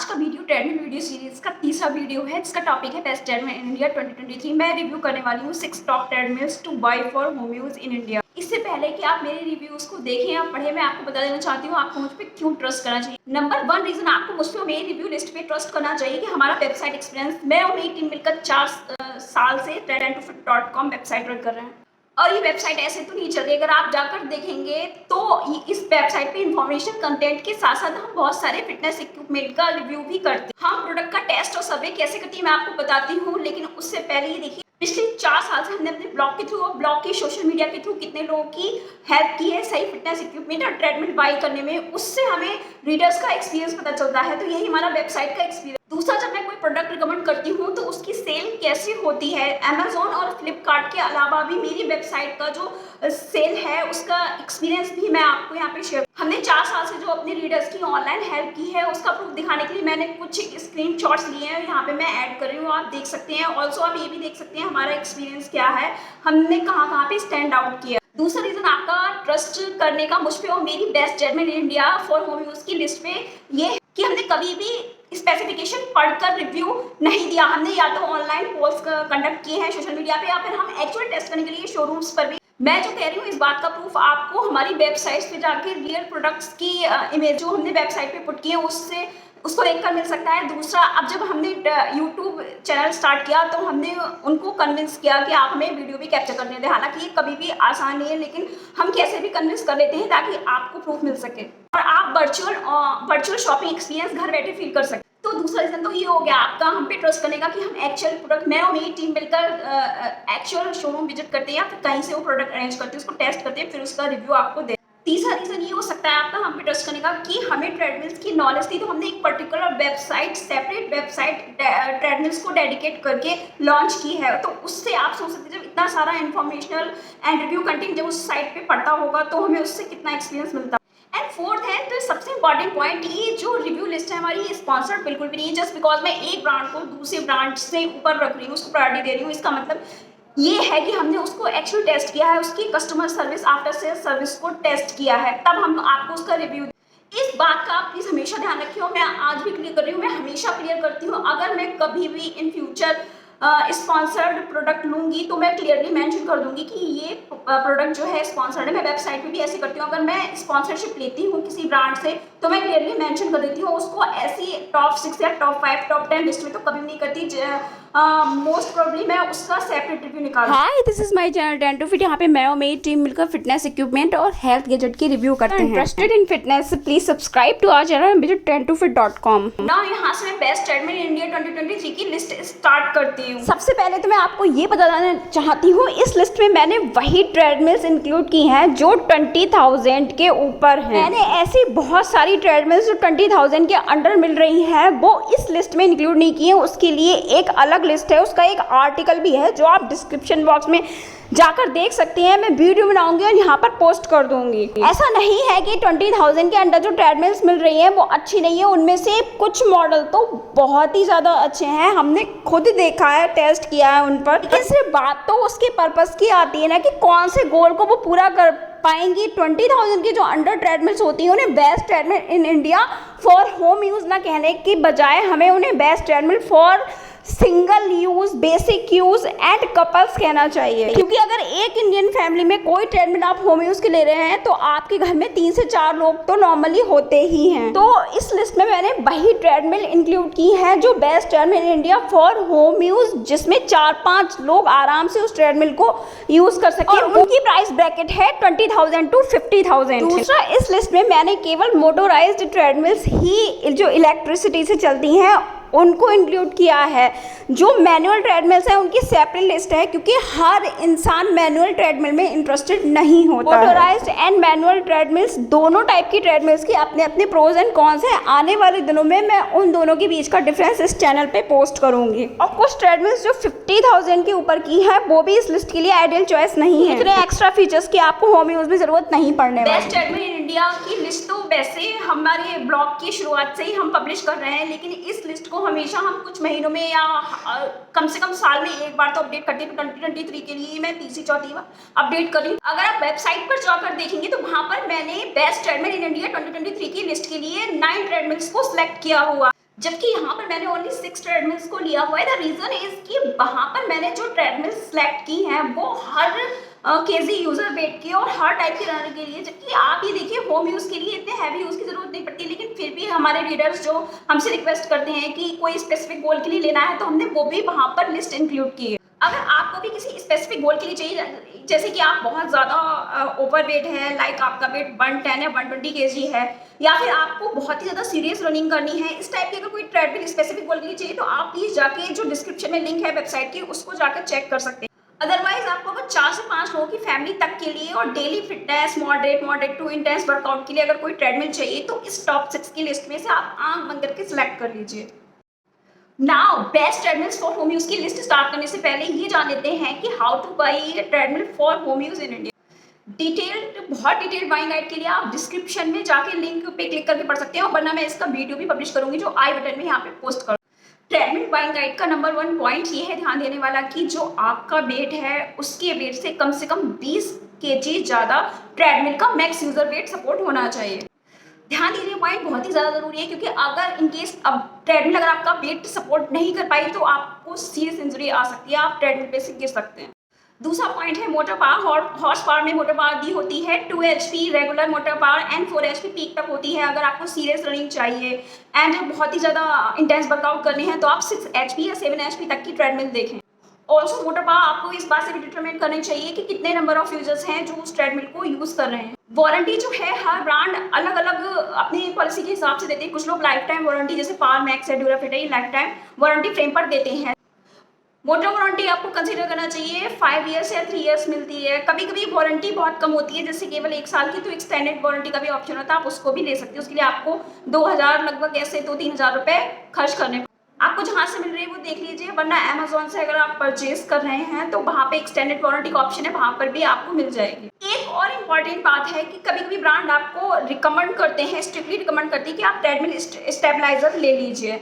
आज का video treadmill video series का तीसरा वीडियो है जिसका टॉपिक है बेस्ट ट्रेडमिल इन इंडिया 2023। मैं रिव्यू करने वाली हूँ 6 top treadmills to buy for home use in India. इससे पहले कि आप मेरे रिव्यूज को देखें या पढ़े, मैं आपको बता देना चाहती हूँ आपको मुझ पर क्यों ट्रस्ट करना चाहिए। नंबर 1 रीजन आपको मुझ पर मेरी रिव्यू लिस्ट पे ट्रस्ट करना चाहिए कि हमारा वेबसाइट एक्सपीरियंस, मैं और मेरी टीम मिलकर 4 साल से trend2fit.com वेबसाइट रन कर रहे हैं और ये वेबसाइट ऐसे तो नहीं चल रही। अगर आप जाकर देखेंगे तो इस वेबसाइट पे इंफॉर्मेशन कंटेंट के साथ साथ हम बहुत सारे फिटनेस इक्विपमेंट का रिव्यू भी करते हैं। हम प्रोडक्ट का टेस्ट और सर्वे कैसे करती है मैं आपको बताती हूँ, लेकिन उससे पहले ये देखिए पिछले 4 साल से हमने अपने ब्लॉग के थ्रू और ब्लॉग के सोशल मीडिया के थ्रू कितने लोगों की हेल्प की है सही फिटनेस इक्विपमेंट और ट्रेडमिल बाई करने में। उससे हमें रीडर्स का एक्सपीरियंस पता चलता है। तो यही हमारा वेबसाइट का एक्सपीरियंस। दूसरा, जब मैं कोई प्रोडक्ट रिकमेंड करती हूँ तो उसकी सेल कैसे होती है। अमेजोन और फ्लिपकार्ट के अलावा भी मेरी वेबसाइट का जो सेल है उसका एक्सपीरियंस भी मैं आपको यहाँ पे शेयर। हमने 4 साल से जो अपने रीडर्स की ऑनलाइन हेल्प की है उसका प्रूफ दिखाने के लिए मैंने कुछ स्क्रीनशॉट्स लिए हैं, यहाँ पे मैं ऐड कर रही हूँ, आप देख सकते हैं। ऑल्सो आप ये भी देख सकते हैं हमारा एक्सपीरियंस क्या है, हमने कहाँ पे स्टैंड आउट किया। दूसरा रीजन आपका ट्रस्ट करने का मुझ पे और मेरी best treadmill in India for home use की लिस्ट में ये है कि हमने कभी भी स्पेसिफिकेशन पढ़कर रिव्यू नहीं दिया। हमने या तो ऑनलाइन पोल्स कंडक्ट किए हैं सोशल मीडिया पे या फिर हम एक्चुअल टेस्ट करने के लिए शोरूम्स पर भी। मैं जो कह रही हूँ इस बात का प्रूफ आपको हमारी वेबसाइट पे जाके रियल प्रोडक्ट्स की इमेज जो हमने वेबसाइट पे पुट की है उसको देखकर मिल सकता है। दूसरा, अब जब हमने यूट्यूब चैनल स्टार्ट किया तो हमने उनको कन्विंस किया कि आप हमें वीडियो भी कैप्चर करने दें। हालांकि ये कभी भी आसान नहीं है, लेकिन हम कैसे भी कन्विंस कर लेते हैं ताकि आपको प्रूफ मिल सके और आप वर्चुअल शॉपिंग एक्सपीरियंस घर बैठे फील कर सकें। तो दूसरा रीजन तो ये हो गया आपका हम पे ट्रस्ट करने का कि हम एक्चुअल प्रोडक्ट, मैं और मेरी टीम मिलकर एक्चुअल शोरूम विजिट करते हैं या फिर कहीं से वो प्रोडक्ट अरेंज करते हैं, उसको टेस्ट करते हैं, फिर उसका रिव्यू आपको दे। तीसरा रीजन ये हो सकता है आपका हम पे ट्रस्ट करने का कि हमें ट्रेडमिल्स की नॉलेज थी, तो हमने एक particular website, separate website treadmills को डेडिकेट करके लॉन्च की है। तो उससे आप सोच सकते हैं जब इतना सारा इन्फॉर्मेशनल एंड रिव्यू कंटेंट जब उस साइट पे पढ़ता होगा तो हमें उससे कितना एक्सपीरियंस मिलता। एंड फोर्थ है तो सबसे इंपॉर्टेंट पॉइंट, ये जो रिव्यू लिस्ट है हमारी ये स्पॉन्सर्ड बिल्कुल भी नहीं है। जस्ट बिकॉज मैं एक ब्रांड को दूसरे ब्रांड से ऊपर रख रही हूँ, उसको प्रायोरिटी दे रही हूँ, इसका मतलब ये है कि हमने उसको एक्चुअल टेस्ट किया है, उसकी customer service, after sales service को टेस्ट किया है, तब हम आपको उसका रिव्यू। इस बात का आप प्लीज हमेशा ध्यान रखिए और मैं आज भी क्लियर कर रही हूँ, मैं हमेशा क्लियर करती हूँ। अगर मैं कभी भी इन फ्यूचर स्पॉन्सर्ड प्रोडक्ट लूंगी तो मैं क्लियरली मेंशन कर दूंगी कि ये प्रोडक्ट जो है स्पॉन्सर्ड है। मैं वेबसाइट पे भी ऐसे करती हूँ, अगर मैं स्पॉन्सरशिप लेती हूँ किसी ब्रांड से तो मैं क्लियरली मेंशन कर देती हूँ उसको। ऐसी टॉप 6 या टॉप 5 टॉप 10 लिस्ट में तो कभी नहीं करती। मोस्ट प्रोबेबली मैं उसका सेपरेट रिव्यू निकालूंगी। Hi, this is my channel trend2fit। यहाँ पे मैं और मेरी टीम मिलकर फिटनेस इक्विपमेंट और हेल्थ गैजेट की रिव्यू करते हैं। Interested in fitness please subscribe to our channel and visit trend2fit.com। ना यहाँ से मैं बेस्ट ट्रेडमिल इंडिया 2023 की लिस्ट स्टार्ट करती हूँ। सबसे पहले तो मैं आपको ये बताना चाहती हूँ इस लिस्ट में मैंने वही ट्रेडमिल्स इंक्लूड की हैं जो 20,000 के ऊपर हैं। मैंने ऐसी बहुत सारी ट्रेडमिल्स जो 20,000 के अंडर मिल रही हैं वो इस लिस्ट में इंक्लूड नहीं की है। उसके लिए एक अलग लिस्ट है, उसका एक आर्टिकल भी है जो आप डिस्क्रिप्शन बॉक्स में जाकर देख सकते हैं। मैं वीडियो बनाऊंगी और यहाँ पर पोस्ट कर दूंगी। ऐसा नहीं है कि 20,000 के अंडर जो ट्रेडमिल्स मिल रही हैं वो अच्छी नहीं है, उनमें से कुछ मॉडल तो बहुत ही ज़्यादा अच्छे हैं, हमने खुद देखा है, टेस्ट किया है उन पर। लेकिन सिर्फ बात तो उसके पर्पस की आती है ना कि कौन से गोल को वो पूरा कर पाएंगी। 20,000 की जो अंडर ट्रेडमिल्स होती हैं उन्हें best treadmill in India for home use ना कहने की बजाय हमें उन्हें best treadmill for single use, basic use and couples कहना चाहिए। क्योंकि अगर एक इंडियन फैमिली में कोई ट्रेडमिल आप होम यूज के ले रहे हैं तो आपके घर में 3 से 4 लोग तो नॉर्मली होते ही हैं। तो इस लिस्ट में मैंने वही ट्रेडमिल इंक्लूड की है जो best treadmill in India for home use, जिसमें 4-5 लोग आराम से उस ट्रेडमिल को यूज कर सके। और उनकी प्राइस ब्रैकेट है 20,000 टू 50,000। दूसरा, इस लिस्ट में मैंने केवल मोटोराइज्ड ट्रेडमिल्स ही जो इलेक्ट्रिसिटी से चलती हैं उनको इंक्लूड किया है। जो मैनुअल ट्रेडमिल्स हैं उनकी सेपरेट लिस्ट है क्योंकि हर इंसान मैनुअल ट्रेडमिल में इंटरेस्टेड नहीं होता। मोटोराइज्ड एंड मैनुअल ट्रेडमिल्स दोनों टाइप की ट्रेडमिल्स की अपने अपने प्रोज एंड कॉन्स हैं। आने वाले दिनों में मैं उन दोनों के बीच का डिफरेंस इस चैनल पे पोस्ट करूंगी। और कुछ ट्रेडमिल्स जो 50,000 के ऊपर की है वो भी इस लिस्ट के लिए आइडियल चॉइस नहीं है। इतने एक्स्ट्रा फीचर्स की आपको होम यूज में जरूरत नहीं पड़ने वाली। बेस्ट ट्रेडमिल इन इंडिया की लिस्ट तो वैसे हमारे ब्लॉग की शुरुआत से ही हम पब्लिश कर रहे हैं, लेकिन इस लिस्ट को हमेशा हम कुछ महीनों में या कम से कम साल में एक बार तो अपडेट करते हैं। 2023 के लिए मैं तीसरी चौथी बार अपडेट कर रही हूँ। अगर आप वेबसाइट पर जाकर देखेंगे तो वहां पर मैंने बेस्ट ट्रेडमिल इन इंडिया 2023 की लिस्ट के लिए 9 ट्रेडमिल्स को सिलेक्ट किया हुआ। जबकि यहाँ पर मैंने ओनली 6 ट्रेडमिल्स को लिया हुआ है। द रीज़न इज कि वहाँ पर मैंने जो ट्रेडमिल्स सेलेक्ट की हैं वो हर केजी यूजर वेट की और हर टाइप के रनर के लिए, जबकि आप ये देखिए होम यूज़ के लिए इतने हैवी यूज़ की ज़रूरत नहीं पड़ती, लेकिन फिर भी हमारे रीडर्स जो हमसे रिक्वेस्ट करते हैं कि कोई स्पेसिफिक गोल के लिए लेना है तो हमने वो भी वहाँ पर लिस्ट इंक्लूड की है। अगर आपको भी किसी स्पेसिफिक गोल के लिए चाहिए, जैसे कि आप बहुत ज़्यादा ओवरवेट है, लाइक आपका वेट 110 या 120 केजी है, या फिर आपको बहुत ही ज़्यादा सीरियस रनिंग करनी है, इस टाइप की अगर कोई ट्रेडमिल स्पेसिफिक गोल के लिए चाहिए तो आप प्लीज़ जाके जो डिस्क्रिप्शन में लिंक है वेबसाइट की उसको जाकर चेक कर सकते हैं। अदरवाइज आपको अगर 4 से 5 लोगों की फैमिली तक के लिए और daily fitness moderate to intense workout के लिए अगर कोई ट्रेडमिल चाहिए तो इस टॉप 6 की लिस्ट में से आप आंख बंद करके सिलेक्ट कर लीजिए। Now best treadmills for home use की लिस्ट स्टार्ट करने से पहले ये जान लेते हैं कि how two by treadmill for home use in India. बहुत डिटेल्ड बाइंग गाइड के लिए आप डिस्क्रिप्शन में जाके लिंक पे क्लिक करके पढ़ सकते हैं, और वरना मैं इसका वीडियो भी पब्लिश करूंगी जो आई बटन में यहाँ पे पोस्ट करूँ। ट्रेडमिल बाइंग गाइड का नंबर 1 पॉइंट ये है ध्यान देने वाला कि जो आपका वेट है उसके वेट से कम 20 kg ज़्यादा ट्रेडमिल का मैक्स यूजर वेट सपोर्ट होना चाहिए। ध्यान दीजिए, पॉइंट बहुत ही ज़्यादा ज़रूरी है, क्योंकि अगर इनकेस अब ट्रेडमिल अगर आपका वेट सपोर्ट नहीं कर पाई तो आपको सीरियस इंजरी आ सकती है, आप ट्रेडमिल पे से गिर सकते हैं। दूसरा पॉइंट है मोटर पावर। हॉर्स पावर में मोटर पावर दी होती है 2 HP regular motor power and 4 HP peak तक होती है। अगर आपको सीरियस रनिंग चाहिए एंड बहुत ही ज़्यादा इंटेंस वर्कआउट करने हैं तो आप 6 HP या 7 HP तक की ट्रेडमिल देखें। ऑल्सो मोटर पावर आपको इस बात से भी डिटरमाइन करनी चाहिए कि कितने नंबर ऑफ यूजर्स हैं जो उस ट्रेडमिल को यूज़ कर रहे हैं। वारंटी जो है हर ब्रांड अलग अलग अपनी पॉलिसी के हिसाब से देते हैं। कुछ लोग लाइफ टाइम वारंटी, जैसे पावर मैक्स है, ड्यूराफिट है, लाइफ टाइम वारंटी फ्रेम पर देते हैं। मोटर वारंटी आपको कंसीडर करना चाहिए 5 ईयर्स या 3 ईयर्स मिलती है। कभी कभी वारंटी बहुत कम होती है, जैसे केवल 1 साल की, तो एक्सटेंडेड वारंटी का भी ऑप्शन होता है, आप उसको भी ले सकते हो। उसके लिए आपको 2000 लगभग ऐसे 2-3 हज़ार रुपये खर्च करने आपको जहाँ से मिल रही है वो देख लीजिए, वरना अमेजोन से अगर आप परचेज कर रहे हैं तो वहाँ पे एक्सटेंडेड वारंटी का ऑप्शन है, वहाँ पर भी आपको मिल जाएगी। एक और इम्पॉर्टेंट बात है कि कभी कभी ब्रांड आपको रिकमेंड करते हैं, स्ट्रिक्टली रिकमेंड करती है कि आप ट्रेडमिल स्टेबलाइजर ले लीजिए,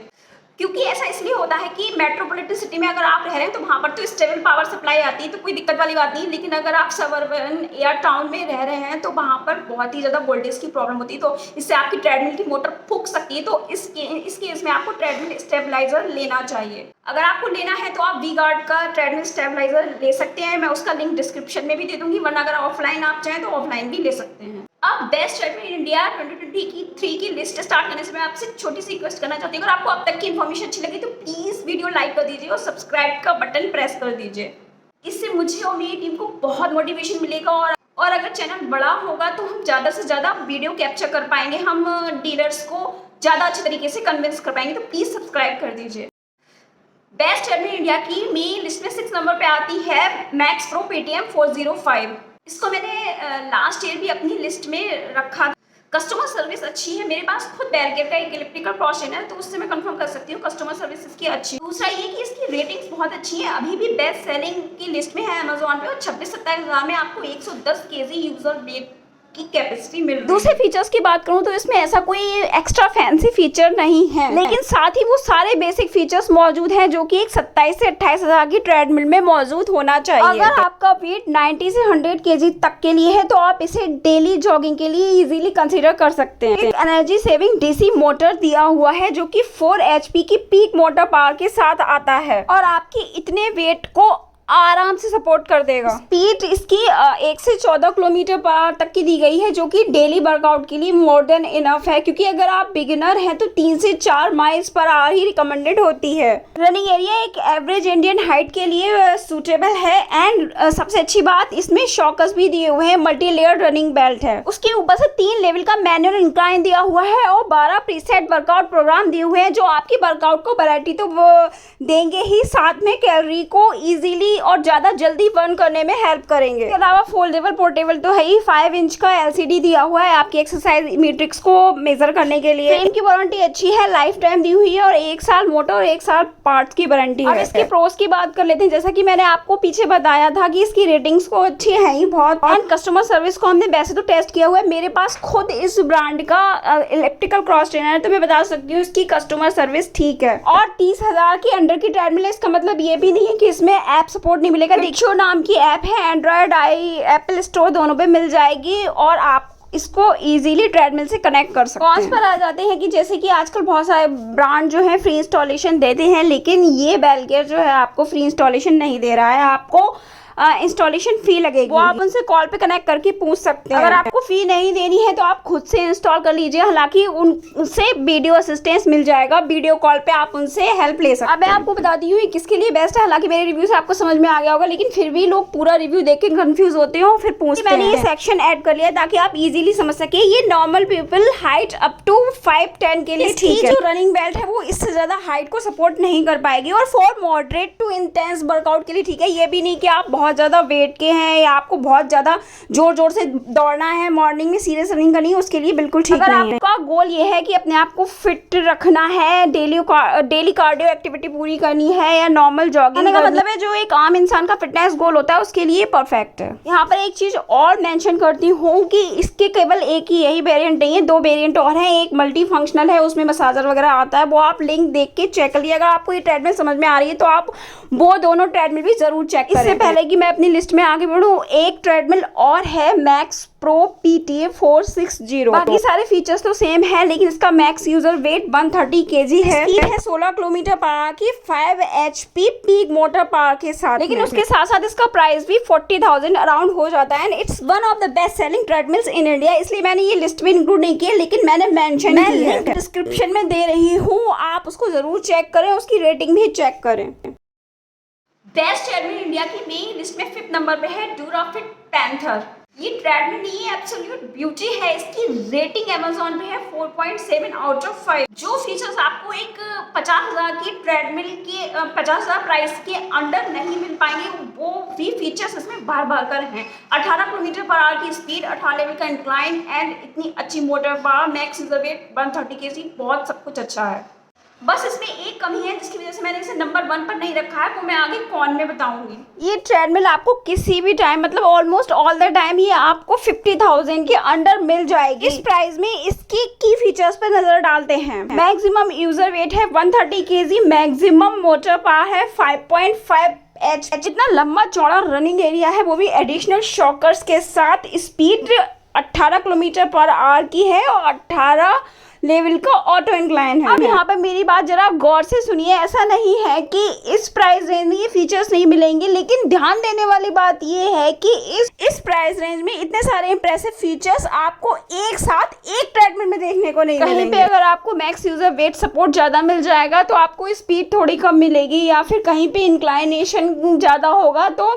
क्योंकि ऐसा इसलिए होता है कि मेट्रोपॉलिटन सिटी में अगर आप रह रहे हैं तो वहाँ पर तो स्टेबल पावर सप्लाई आती है, तो कोई दिक्कत वाली बात नहीं। लेकिन अगर आप सबर्बन या टाउन में रह रहे हैं तो वहाँ पर बहुत ही ज़्यादा वोल्टेज की प्रॉब्लम होती है, तो इससे आपकी ट्रेडमिल की मोटर फूक सकती है। तो इस केस में आपको ट्रेडमिल स्टेबलाइजर लेना चाहिए। अगर आपको लेना है तो आप वी गार्ड का ट्रेडमिल स्टेबलाइजर ले सकते हैं, मैं उसका लिंक डिस्क्रिप्शन में भी दे दूंगी, वरना अगर ऑफलाइन आप चाहें तो ऑफलाइन भी ले सकते हैं। अब बेस्ट ट्रेडमिल इन इंडिया 2023 की लिस्ट स्टार्ट करने से मैं आपसे छोटी सी रिक्वेस्ट करना चाहती हूँ, अगर आपको अब तक की इन्फॉर्मेशन अच्छी लगी तो प्लीज़ वीडियो लाइक कर दीजिए और सब्सक्राइब का बटन प्रेस कर दीजिए। इससे मुझे और मेरी टीम को बहुत मोटिवेशन मिलेगा, और अगर चैनल बड़ा होगा तो हम ज़्यादा से ज़्यादा वीडियो कैप्चर कर पाएंगे, हम डीलर्स को ज़्यादा अच्छे तरीके से कन्विंस कर पाएंगे। तो प्लीज़ सब्सक्राइब कर दीजिए। बेस्ट ट्रेडमिल इंडिया की मेरी लिस्ट में 6 नंबर पे आती है मैक्स प्रो पेटीएम 405। इसको मैंने लास्ट ईयर भी अपनी लिस्ट में रखा था। कस्टमर सर्विस अच्छी है, मेरे पास खुद बैरियर का एक इलेक्ट्रिकल क्रॉस है, तो उससे मैं कंफर्म कर सकती हूँ कस्टमर सर्विस इसकी अच्छी। दूसरा ये कि इसकी रेटिंग्स बहुत अच्छी है, अभी भी बेस्ट सेलिंग की लिस्ट में है अमेजोन पे, और 26-27 हज़ार में आपको 110 kg यूजर वेट की कैपेसिटी मिल रही है। दूसरे फीचर्स की बात करूं तो इसमें ऐसा कोई एक्स्ट्रा फैंसी फीचर नहीं है, लेकिन साथ ही वो सारे बेसिक फीचर्स मौजूद हैं जो कि एक 27 से 28 हज़ार की ट्रेडमिल में मौजूद होना चाहिए। अगर आपका वेट 90 से 100 kg तक के लिए है तो आप इसे डेली जॉगिंग के लिए इजीली कंसीडर कर सकते हैं। एक एनर्जी सेविंग डीसी मोटर दिया हुआ है जो कि 4 HP की पीक मोटर पावर के साथ आता है और आपकी इतने वेट को आराम से सपोर्ट कर देगा। स्पीड इसकी 1 से 14 किलोमीटर पर आवर तक की दी गई है, जो कि डेली वर्कआउट के लिए मोर देन इनफ है, क्योंकि अगर आप बिगिनर हैं तो 3 से 4 माइल्स पर आवर ही रिकमेंडेड होती है। रनिंग एरिया एक एवरेज इंडियन हाइट के लिए सूटेबल है, एंड सबसे अच्छी बात इसमें शॉकर्स भी दिए हुए हैं, मल्टी लेयर रनिंग बेल्ट है। उसके ऊपर से 3 लेवल का मैनुअल इंक्लाइन दिया हुआ है और 12 प्रीसेट वर्कआउट प्रोग्राम दिए हुए हैं, जो आपकी वर्कआउट को वैरायटी तो वो देंगे ही, साथ में कैलोरी को ईजिली और ज़्यादा जल्दी बर्न करने में हेल्प करेंगे। इसके अलावा फोल्डेबल पोर्टेबल तो है ही, 5 इंच का LCD दिया हुआ है आपकी एक्सरसाइज मैट्रिक्स को मेजर करने के लिए। फ्रेम की वारंटी अच्छी है, लाइफ टाइम दी हुई है, और 1 साल मोटर और 1 साल पार्ट्स की वारंटी है। अब इसके प्रोस की बात कर लेते हैं। जैसा कि मैंने आपको पीछे बताया था कि इसकी रेटिंग्स को अच्छी है ही बहुत, और कस्टमर सर्विस को हमने वैसे तो टेस्ट किया हुआ है। मेरे पास खुद इस ब्रांड का इलेक्ट्रिकल क्रॉस ट्रेनर है, तो मैं बता सकती हूँ इसकी कस्टमर सर्विस ठीक है। और 30 हज़ार की अंडर की ट्रेडमिल है, इसका मतलब ये भी नहीं है कि इसमें ऐप सपोर्ट नहीं मिलेगा। डिक्शो नाम की ऐप है, एंड्रॉयड एप्पल स्टोर दोनों पे मिल जाएगी, और आप इसको इजीली ट्रेडमिल से कनेक्ट कर सकते हैं। कॉन्स पर आ जाते हैं कि जैसे कि आजकल बहुत सारे ब्रांड जो है फ्री इंस्टॉलेशन देते हैं, लेकिन ये बेलगेयर जो है आपको फ्री इंस्टॉलेशन नहीं दे रहा है, आपको इंस्टॉलेशन फी लगेगी। वो आप उनसे कॉल पे कनेक्ट करके पूछ सकते हैं। अगर आपको फी नहीं देनी है तो आप खुद से इंस्टॉल कर लीजिए, हालांकि उनसे वीडियो असिस्टेंस मिल जाएगा, वीडियो कॉल पे आप उनसे हेल्प ले सकते हैं। अब मैं आपको बताती हूँ किसके लिए बेस्ट है। हालांकि मेरे रिव्यू से आपको समझ में आ गया होगा, लेकिन फिर भी लोग पूरा रिव्यू देख के कंफ्यूज होते हो, फिर पूछते हैं। मैंने ये सेक्शन ऐड कर लिया ताकि आप इजीली समझ सके। ये normal people height up to 5'10" के लिए ठीक है। जो रनिंग बेल्ट है वो इससे ज्यादा हाइट को सपोर्ट नहीं कर पाएगी, और for moderate to intense workout के लिए ठीक है। ये भी नहीं कि आप बहुत ज्यादा वेट के हैं या आपको बहुत ज्यादा जोर जोर से दौड़ना है, मॉर्निंग में सीरियस रनिंग करनी है, उसके लिए बिल्कुल ठीक नहीं है। अगर आपका गोल ये है कि अपने आप को फिट रखना है, डेली कार्डियो एक्टिविटी पूरी करनी है या नॉर्मल जॉगिंग का मतलब है जो एक आम इंसान का फिटनेस गोल होता है, उसके लिए परफेक्ट है। यहाँ पर एक चीज और मेंशन करती हूँ कि इसके केवल एक ही यही वेरिएंट नहीं है, 2 वेरिएंट और हैं। एक मल्टी फंक्शनल है, उसमें मसाजर वगैरह आता है, वो आप लिंक देख के चेक कर लिए। अगर आपको ये ट्रेडमिल समझ में आ रही है तो आप वो दोनों ट्रेडमिल भी जरूर चेक करें। इससे पहले कि मैं अपनी लिस्ट में आगे बढ़ूँ, एक ट्रेडमिल और है मैक्स प्रो PTA 460। बाकी सारे फीचर्स तो सेम है, लेकिन इसका मैक्स यूजर वेट 130 kg है। स्पीड है 16 किलोमीटर पर आवर की 5 HP पीक मोटर पावर के साथ, लेकिन उसके साथ साथ इसका प्राइस भी 40,000 अराउंड हो जाता है। And it's one of the best selling treadmills in India, इसलिए मैंने ये लिस्ट में इंक्लूड नहीं किया, लेकिन मैंने मेंशन की है। डिस्क्रिप्शन में दे रही हूँ, आप उसको जरूर चेक करें, उसकी रेटिंग भी चेक करें। बेस्ट ट्रेडमिल इंडिया की मेन लिस्ट में 5th नंबर पे है ड्यूराफिट पैंथर। ये ट्रेडमिल नहीं है, एब्सोल्यूट ब्यूटी है। इसकी रेटिंग अमेज़न पे है 4.7 आउट ऑफ 5। जो फीचर्स आपको एक 50,000 की ट्रेडमिल के 50,000 प्राइस के अंडर नहीं मिल पाएंगे, वो भी फीचर्स इसमें बार बार कर हैं। 18 किलोमीटर पर आवर की स्पीड, 18 लेवल का इंक्लाइन एंड इतनी अच्छी motor power, max user weight 130 kg, बहुत सब कुछ अच्छा है। बस इसमें एक कमी है जिसकी वजह से मैंने इसे नंबर 1 पर नहीं रखा है, वो मैं आगे कौन में बताऊंगी। ये ट्रेडमिल आपको किसी भी टाइम, मतलब ऑलमोस्ट ऑल द टाइम, ये आपको 50,000 के अंडर मिल जाएगी। इस प्राइस में इसकी की फीचर्स पे नजर डालते हैं। मैक्सिमम यूजर वेट है 130 kg, मैक्सिमम मोटर पावर है 5.5 H। जितना लंबा चौड़ा रनिंग एरिया है, वो भी एडिशनल शॉकर्स के साथ। स्पीड 18 किलोमीटर पर आवर की है और 18 लेवल का ऑटो इंक्लाइन है। अब यहाँ पे मेरी बात जरा गौर से सुनिए, ऐसा नहीं है कि इस प्राइस रेंज में ये फीचर्स नहीं मिलेंगे, लेकिन ध्यान देने वाली बात ये है कि इस प्राइस रेंज में इतने सारे इंप्रेसिव फीचर्स आपको एक साथ एक ट्रेडमिल में देखने को नहीं मिलेंगे। कहीं पे अगर आपको मैक्स यूजर वेट सपोर्ट ज्यादा मिल जाएगा तो आपको स्पीड थोड़ी कम मिलेगी, या फिर कहीं पे इंक्लाइनेशन ज्यादा होगा तो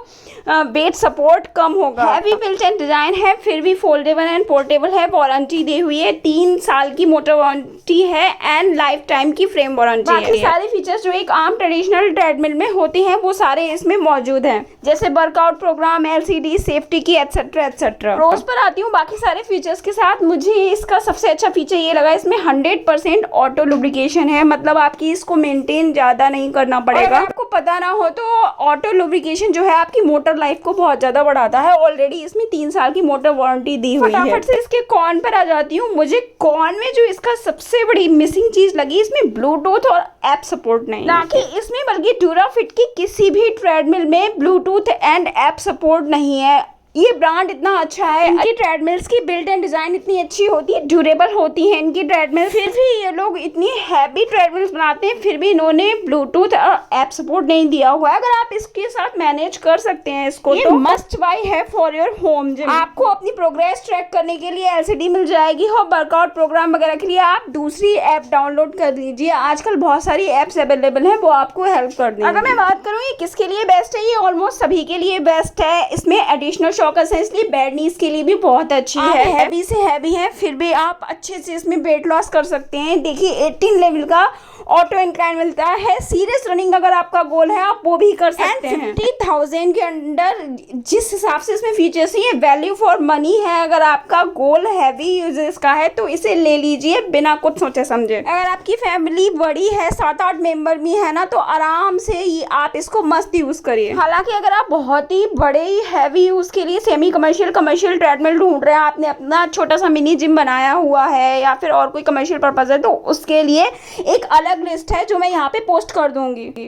वेट सपोर्ट कम होगा। हैवी बिल्ट इन डिजाइन है, फिर भी फोल्डेबल एंड पोर्टेबल है। वारंटी दी हुई है, 3 साल की मोटर वारंटी है एंड लाइफ टाइम की फ्रेम वारंटी है। बाकी सारे फीचर्स जो एक आम ट्रेडिशनल ट्रेडमिल में होते हैं वो सारे इसमें मौजूद हैं, जैसे वर्कआउट प्रोग्राम, LCD, सेफ्टी की, एटसेट्रा एटसेट्रा। प्रोस पर आती हूँ बाकी सारे फीचर्स के साथ। मुझे इसका सबसे अच्छा फीचर ये लगा, इसमें 100% ऑटो लुब्रिकेशन है, मतलब आपकी इसको मेंटेन ज्यादा नहीं करना पड़ेगा। आपको पता ना हो तो ऑटो लुब्रिकेशन जो है आपकी मोटर लाइफ को बहुत ज्यादा बढ़ाता है। ऑलरेडी इसमें 3 साल की मोटर वारंटी दी हुई है। फटाफट से इसके कॉन पर आ जाती हूँ। मुझे कॉन में जो इसका सबसे बड़ी मिसिंग चीज लगी, इसमें ब्लूटूथ और ऐप सपोर्ट नहीं, ना कि इसमें बल्कि ड्यूराफिट की किसी भी ट्रेडमिल में ब्लूटूथ एंड ऐप सपोर्ट नहीं है। ये ब्रांड इतना अच्छा है, इनकी ट्रेडमिल्स की बिल्ड एंड डिजाइन इतनी अच्छी होती है, ड्यूरेबल होती है इनकी ट्रेडमिल। फिर भी ये लोग इतनी हैवी ट्रेडमिल्स बनाते हैं, फिर भी इन्होंने ब्लूटूथ और ऐप सपोर्ट नहीं दिया हुआ है। अगर आप इसके साथ मैनेज कर सकते हैं इसको, ये तो मस्ट बाय है फॉर योर होम जिम। आपको अपनी प्रोग्रेस ट्रैक करने के लिए LCD मिल जाएगी, और वर्कआउट प्रोग्राम वगैरह के लिए आप दूसरी ऐप डाउनलोड कर लीजिए। आजकल बहुत सारी ऐप्स अवेलेबल है, वो आपको हेल्प कर देंगी। अगर मैं बात करूँ ये किसके लिए बेस्ट है, ये ऑलमोस्ट सभी के लिए बेस्ट है। इसमें एडिशनल शॉकर्स है, इसलिए बेड नीज के लिए भी बहुत अच्छी है। हैवी से हैवी है, फिर भी आप अच्छे से इसमें वेट लॉस कर सकते हैं। देखिए 18 लेवल का ऑटो इंक्लाइन मिलता है। सीरियस रनिंग अगर आपका गोल है आप वो भी कर सकते हैं। 50,000 के अंडर जिस हिसाब से इसमें फीचर्स हैं, ये वैल्यू फॉर मनी है। अगर आपका गोल हैवी यूजेस का है तो इसे ले लीजिए बिना कुछ सोचे समझे। अगर आपकी फैमिली बड़ी है, 7-8 मेंबर भी है ना, तो आराम से आप इसको मस्त यूज करिए। हालांकि अगर आप बहुत ही बड़े हैवी यूज के लिए सेमी कमर्शियल ट्रेडमिल ढूंढ रहे हैं, आपने अपना छोटा सा मिनी जिम बनाया हुआ है या फिर और कोई कमर्शियल पर्पज है, तो उसके लिए एक अलग लिस्ट है जो मैं यहाँ पे पोस्ट कर दूंगी।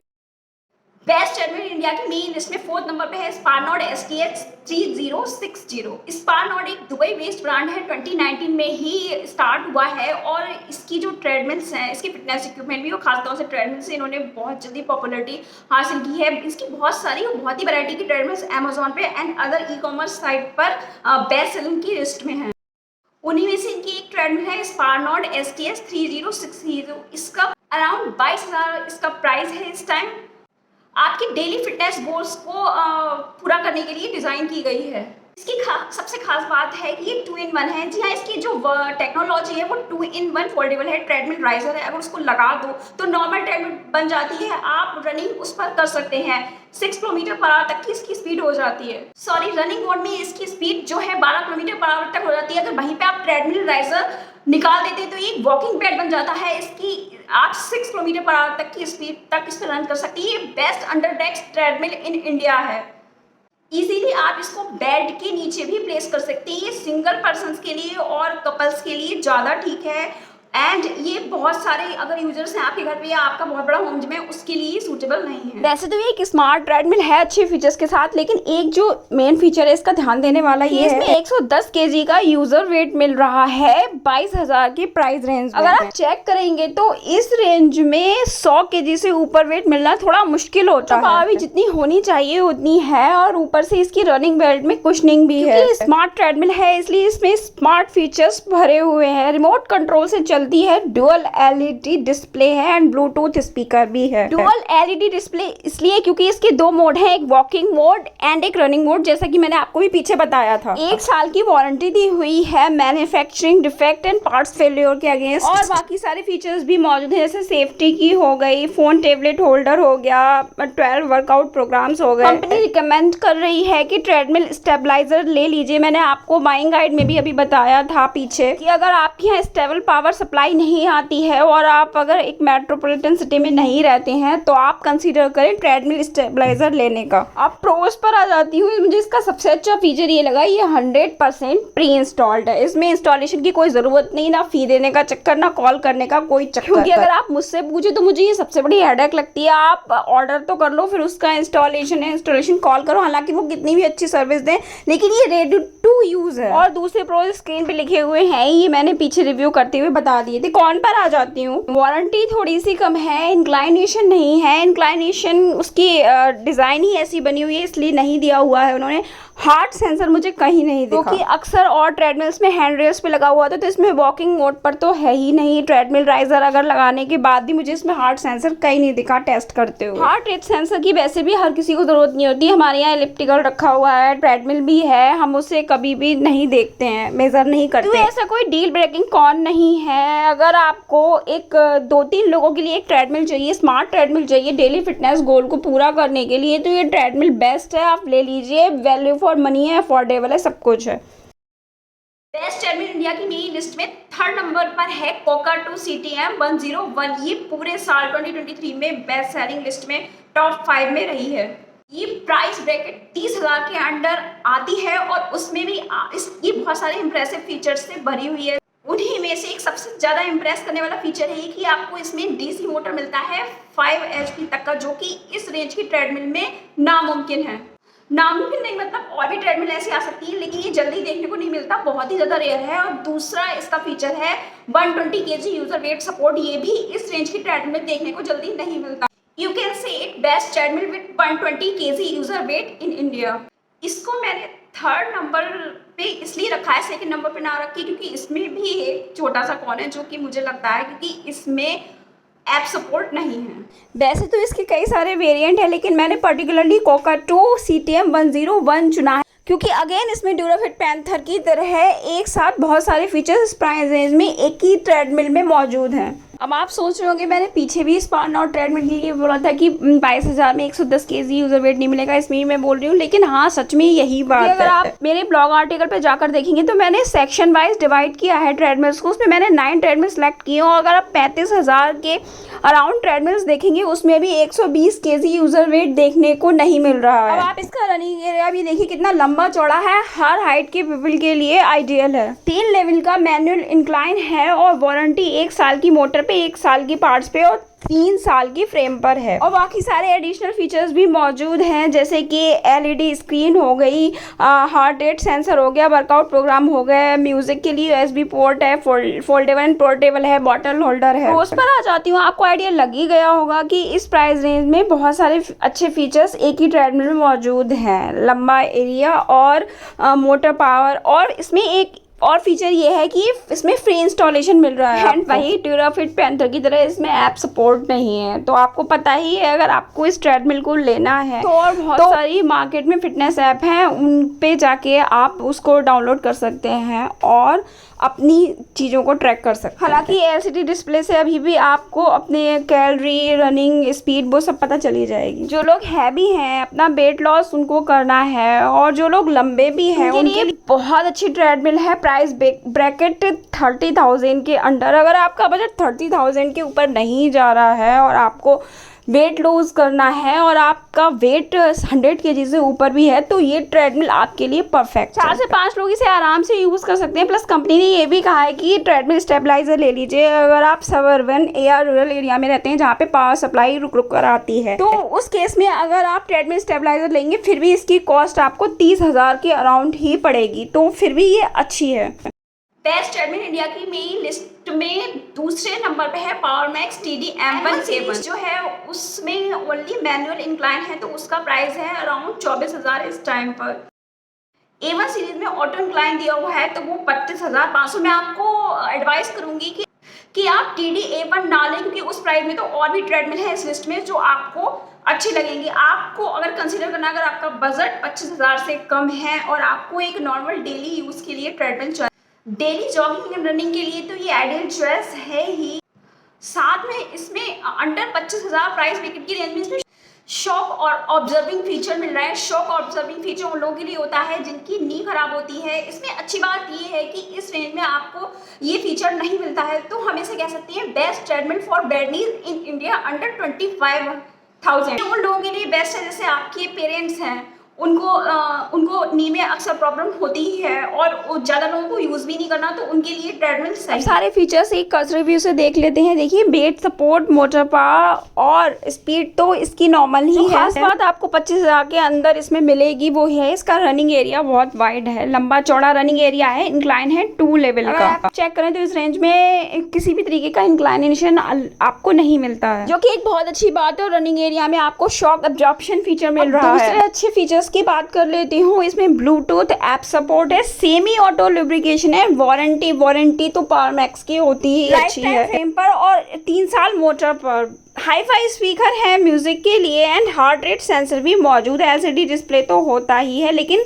बेस्ट ट्रेडमिल इंडिया की मेन लिस्ट में 4th नंबर पे है स्पारनॉट STH 3060। स्पारनॉट एक दुबई बेस्ड ब्रांड है, 2019 में ही स्टार्ट हुआ है और इसकी जो ट्रेडमिल्स हैं, इसकी फिटनेस इक्विपमेंट भी और खासतौर से ट्रेडमिल्स से इन्होंने बहुत जल्दी पॉपुलरिटी हासिल की है। इसकी बहुत सारी और बहुत ही वैरायटी की ट्रेडमिल्स अमेजोन पे एंड अदर ई-कॉमर्स साइट पर बेस्ट सेलिंग की लिस्ट में है। उन्हीं में से इनकी एक ट्रेडमिल है स्पारनॉट STH 3060। इसका अराउंड 22,000 इसका प्राइस है। इस टाइम आपकी डेली फिटनेस गोल्स को पूरा करने के लिए डिज़ाइन की गई है। इसकी सबसे खास बात है कि ये 2-in-1 है। जी हाँ, इसकी जो टेक्नोलॉजी है वो 2-in-1 फोल्डेबल है। ट्रेडमिल राइजर है, अगर उसको लगा दो तो नॉर्मल ट्रेडमिल बन जाती है। आप रनिंग उस पर कर सकते हैं। 6 किलोमीटर/आवर तक की इसकी स्पीड हो जाती है। सॉरी, रनिंग मोड में इसकी स्पीड जो है 12 किलोमीटर/आवर तक हो जाती है। अगर वहीं पे आप ट्रेडमिल राइजर निकाल देते हैं तो ये वॉकिंग पैड बन जाता है। इसकी आप 6 किलोमीटर/आवर तक की स्पीड तक इस पर रन कर सकती है। ये बेस्ट अंडरडेस्क ट्रेडमिल इन इंडिया है। इजीली आप इसको बेड के नीचे भी प्लेस कर सकते हैं। ये सिंगल पर्सन्स के लिए और कपल्स के लिए ज़्यादा ठीक है एंड ये बहुत सारे अगर यूजर्स हैं आपके घर पे या आपका बहुत बड़ा होम जिम है उसके लिए सूटेबल नहीं है। वैसे तो ये एक स्मार्ट ट्रेडमिल है अच्छे फीचर्स के साथ, लेकिन एक जो मेन फीचर है इसका ध्यान देने वाला ये है इसमें 110 kg का यूजर वेट मिल रहा है 22,000 की प्राइस रेंज में। अगर आप चेक करेंगे तो इस रेंज में 100 kg से ऊपर वेट मिलना थोड़ा मुश्किल होता है। भी जितनी होनी चाहिए उतनी है और ऊपर से इसकी रनिंग बेल्ट में कुशनिंग भी है। स्मार्ट ट्रेडमिल है इसलिए इसमें स्मार्ट फीचर्स भरे हुए हैं। रिमोट कंट्रोल से चलती है, डुअल LED डिस्प्ले है एंड ब्लूटूथ स्पीकर भी है। डुअल LED डिस्प्ले इसलिए क्योंकि इसके 2 मोड हैं, एक वॉकिंग मोड एंड एक रनिंग मोड, जैसा कि मैंने आपको भी पीछे बताया था। 1 साल की वारंटी दी हुई है manufacturing defect and parts failure के अगेंस्ट, और बाकी सारे फीचर्स भी मौजूद हैं जैसे सेफ्टी की हो गई, फोन टेबलेट होल्डर हो गया, 12 वर्कआउट प्रोग्राम्स हो गए। कंपनी रिकमेंड कर रही है कि ट्रेडमिल स्टेबलाइजर ले लीजिए। मैंने आपको बाइंग गाइड में भी अभी बताया था पीछे कि अगर आपके यहाँ स्टेबल पावर सप्लाई नहीं आती है और आप अगर एक मेट्रोपॉलिटन सिटी में नहीं रहते हैं तो आप कंसीडर करें ट्रेडमिल स्टेबलाइजर लेने का। अब प्रोस पर आ जाती हूँ। मुझे इसका सबसे अच्छा फीचर ये लगा, ये 100% प्री इंस्टॉल्ड है। इसमें इंस्टॉलेशन की कोई ज़रूरत नहीं, ना फी देने का चक्कर, ना कॉल करने का कोई चक्कर। क्योंकि अगर आप मुझसे पूछे तो मुझे ये सबसे बड़ी हेडेक लगती है। आप ऑर्डर तो कर लो, फिर उसका इंस्टॉलेशन कॉल करो, हालांकि वो कितनी भी अच्छी सर्विस दें, लेकिन ये रेडी टू यूज़ है। और दूसरे प्रो स्क्रीन पे लिखे हुए हैं, ये मैंने पीछे रिव्यू करते हुए बता दिए थे। कौन पर आ जाती हूँ, वारंटी थोड़ी सी कम है, इंक्लाइनेशन नहीं है। इंक्लाइनेशन उसकी डिज़ाइन ही ऐसी बनी हुई है इसलिए नहीं दिया हुआ है उन्होंने। हार्ट सेंसर मुझे कहीं नहीं दिखा, क्योंकि अक्सर और ट्रेडमिल्स में हैंड रेल्स पे लगा हुआ था, तो इसमें वॉकिंग मोड पर तो है ही नहीं। ट्रेडमिल राइजर अगर लगाने के बाद भी मुझे इसमें हार्ट सेंसर कहीं नहीं दिखा टेस्ट करते हुए। हार्ट रेट सेंसर की वैसे भी हर किसी को जरूरत नहीं होती। हमारे यहाँ इलिप्टिकल रखा हुआ है, ट्रेडमिल भी है, हम उसे कभी भी नहीं देखते हैं, मेजर नहीं करते। तो ऐसा कोई डील ब्रेकिंग कौन नहीं है। अगर आपको एक 2-3 लोगों के लिए एक ट्रेडमिल चाहिए, स्मार्ट ट्रेडमिल चाहिए डेली फिटनेस गोल को पूरा करने के लिए, तो ये ट्रेडमिल बेस्ट है, आप ले लीजिए। वैल्यू फॉर मनी है, अफोर्डेबल है, सब कुछ है। बेस्ट ट्रेडमिल इंडिया की मेरी लिस्ट में 3rd नंबर पर है कोका 2 CTM 101। ये पूरे साल 2023 में बेस्ट सेलिंग लिस्ट में टॉप 5 में रही है। ये प्राइस ब्रैकेट 30,000 के अंडर आती है और उसमें भी ये बहुत सारे इंप्रेसिव फीचर्स से भरी हुई है। उन्हीं में से एक सबसे ज़्यादा इंप्रेस करने वाला फीचर है कि आपको इसमें DC मोटर मिलता है 5 HP तक का, जो कि इस रेंज की ट्रेडमिल में नामुमकिन है। नामुमकिन नहीं मतलब और भी ट्रेडमिल ऐसी आ सकती है, लेकिन ये जल्दी देखने को नहीं मिलता, बहुत ही ज़्यादा रेयर है। और दूसरा इसका फीचर है 120 kg यूजर वेट सपोर्ट। ये भी इस रेंज की ट्रेडमिल में देखने को जल्दी नहीं मिलता। You can say it best treadmill with 120 kg user weight in India. इसको मैंने 3rd नंबर पे इसलिए रखा है, 2nd नंबर पे ना रखी, क्योंकि इसमें भी एक छोटा सा कॉन है जो कि मुझे लगता है क्योंकि इसमें ऐप सपोर्ट नहीं है। वैसे तो इसके कई सारे वेरिएंट है, लेकिन मैंने पर्टिकुलरली कोका 2 CTM 101 चुना है क्योंकि अगेन इसमें ड्यूराफिट पैंथर की तरह एक साथ बहुत सारे फीचर्स इस प्राइस रेंज में एक ही ट्रेडमिल में मौजूद हैं। अब आप सोच रहे होंगे मैंने पीछे भी स्पारनॉट ट्रेडमिल के लिए बोला था कि 22,000 में 110 kg यूजर वेट नहीं मिलेगा, इसमें मैं बोल रही हूँ, लेकिन हाँ सच में यही बात है। अगर आप मेरे ब्लॉग आर्टिकल पे जाकर देखेंगे तो मैंने सेक्शन वाइज डिवाइड किया है ट्रेडमिल्स को, उसमें मैंने 9 ट्रेडमिल सेलेक्ट किए और अगर आप 35,000 के अराउंड ट्रेडमिल्स देखेंगे उसमें भी 120 kg यूजर वेट देखने को नहीं मिल रहा है। अब आप इसका रनिंग एरिया भी देखिए कितना लंबा चौड़ा है, हर हाइट के पीपल के लिए आइडियल है। 3 लेवल का मैनुअल इंक्लाइन है और वारंटी 1 साल की मोटर पे, 1 साल की पार्ट्स पे और 3 साल की फ्रेम पर है। और बाकी सारे एडिशनल फीचर्स भी मौजूद हैं, जैसे कि एलईडी स्क्रीन हो गई, हार्ट रेट सेंसर हो गया, वर्कआउट प्रोग्राम हो गया, म्यूजिक के लिए यूएसबी पोर्ट है, फोल्डेबल एंड पोर्टेबल है, बॉटल होल्डर है। तो उस पर आ जाती हूँ, आपको आइडिया लग ही गया होगा कि इस प्राइस रेंज में बहुत सारे अच्छे फीचर्स एक ही ट्रेडमिल में मौजूद हैं। लंबा एरिया और मोटर पावर, और इसमें एक और फीचर ये है कि इसमें फ्री इंस्टॉलेशन मिल रहा है। एंड वही ड्यूराफिट पैंथर की तरह इसमें ऐप सपोर्ट नहीं है। तो आपको पता ही है, अगर आपको इस ट्रेडमिल को लेना है तो और बहुत सारी मार्केट में फिटनेस ऐप हैं, उन पे जाके आप उसको डाउनलोड कर सकते हैं और अपनी चीज़ों को ट्रैक कर सकते हैं। हालांकि एलसीडी डिस्प्ले से अभी भी आपको अपने कैलोरी, रनिंग स्पीड वो सब पता चली जाएगी। जो लोग हैवी हैं, अपना वेट लॉस उनको करना है, और जो लोग लंबे भी हैं उनके लिए बहुत अच्छी ट्रेडमिल है। प्राइस ब्रैकेट 30,000 के अंडर। अगर आपका बजट 30,000 के ऊपर नहीं जा रहा है और आपको वेट लूज करना है और आपका वेट 100 kg से ऊपर भी है, तो ये ट्रेडमिल आपके लिए परफेक्ट है। 4 से 5 लोग इसे आराम से यूज़ कर सकते हैं। प्लस कंपनी ने ये भी कहा है कि ट्रेडमिल स्टेबलाइजर ले लीजिए अगर आप सबर्बन या रूरल एरिया में रहते हैं जहाँ पे पावर सप्लाई रुक रुक कर आती है। तो उस केस में अगर आप ट्रेडमिल स्टेबलाइजर लेंगे, फिर भी इसकी कॉस्ट आपको 30,000 के अराउंड ही पड़ेगी, तो फिर भी ये अच्छी है। बेस्ट ट्रेडमिल इंडिया की मेरी लिस्ट में दूसरे नंबर पे है पावर मैक्स TD M1 जो है उसमें ओनली मैनुअल इंक्लाइन है, तो उसका प्राइस है अराउंड 24,000 इस टाइम पर। A1 सीरीज में ऑटो इंक्लाइन दिया हुआ है, तो वो 32,500। मैं आपको एडवाइस करूंगी कि आप TD A1 ना लें, क्योंकि उस प्राइस में तो और भी ट्रेडमिल है इस लिस्ट में जो आपको अच्छी लगेंगी। आपको अगर कंसीडर करना, अगर आपका बजट 25,000 से कम है और आपको एक नॉर्मल डेली यूज के लिए ट्रेडमिल चाहिए, डेली जॉगिंग एंड रनिंग के लिए, तो ये आइडियल चॉइस है ही। साथ में इसमें अंडर 25,000 प्राइस ब्रैकेट की रेंज में इसमें शॉक और ऑब्जर्विंग फीचर मिल रहा है। शॉक ऑब्जर्विंग फीचर उन लोगों के लिए होता है जिनकी नी खराब होती है। इसमें अच्छी बात ये है कि इस रेंज में आपको ये फीचर नहीं मिलता है, तो हम इसे कह सकते हैं best treadmill for bed knees in India under 25,000। उन लोगों के लिए बेस्ट है जैसे आपके पेरेंट्स हैं, उनको नी में अक्सर प्रॉब्लम होती ही है और ज़्यादा लोगों को यूज़ भी नहीं करना, तो उनके लिए ट्रेडमिल सही। सारे फीचर्स एक कस रिव्यू से देख लेते हैं। देखिए, वेट सपोर्ट, मोटर पावर और स्पीड तो इसकी नॉर्मल ही है। खास बात आपको 25,000 के अंदर इसमें मिलेगी वो है इसका रनिंग एरिया बहुत वाइड है, लंबा चौड़ा रनिंग एरिया है, इंक्लाइन है 2 लेवल का। आप चेक करें तो इस रेंज में किसी भी तरीके का इंक्लाइनेशन आपको नहीं मिलता है, जो कि एक बहुत अच्छी बात है। और रनिंग एरिया में आपको शॉक एब्जॉर्प्शन फीचर मिल रहा है। दूसरे अच्छे फीचर्स की बात कर लेती हूँ, इसमें ब्लूटूथ ऐप सपोर्ट है, सेमी ऑटो लुब्रिकेशन है, वारंटी तो पावर मैक्स की होती ही अच्छी है फ्रेम पर, और 3 साल मोटर पर। हाई-फाई स्पीकर है म्यूजिक के लिए, एंड हार्ट रेट सेंसर भी मौजूद है। एलसीडी डिस्प्ले तो होता ही है, लेकिन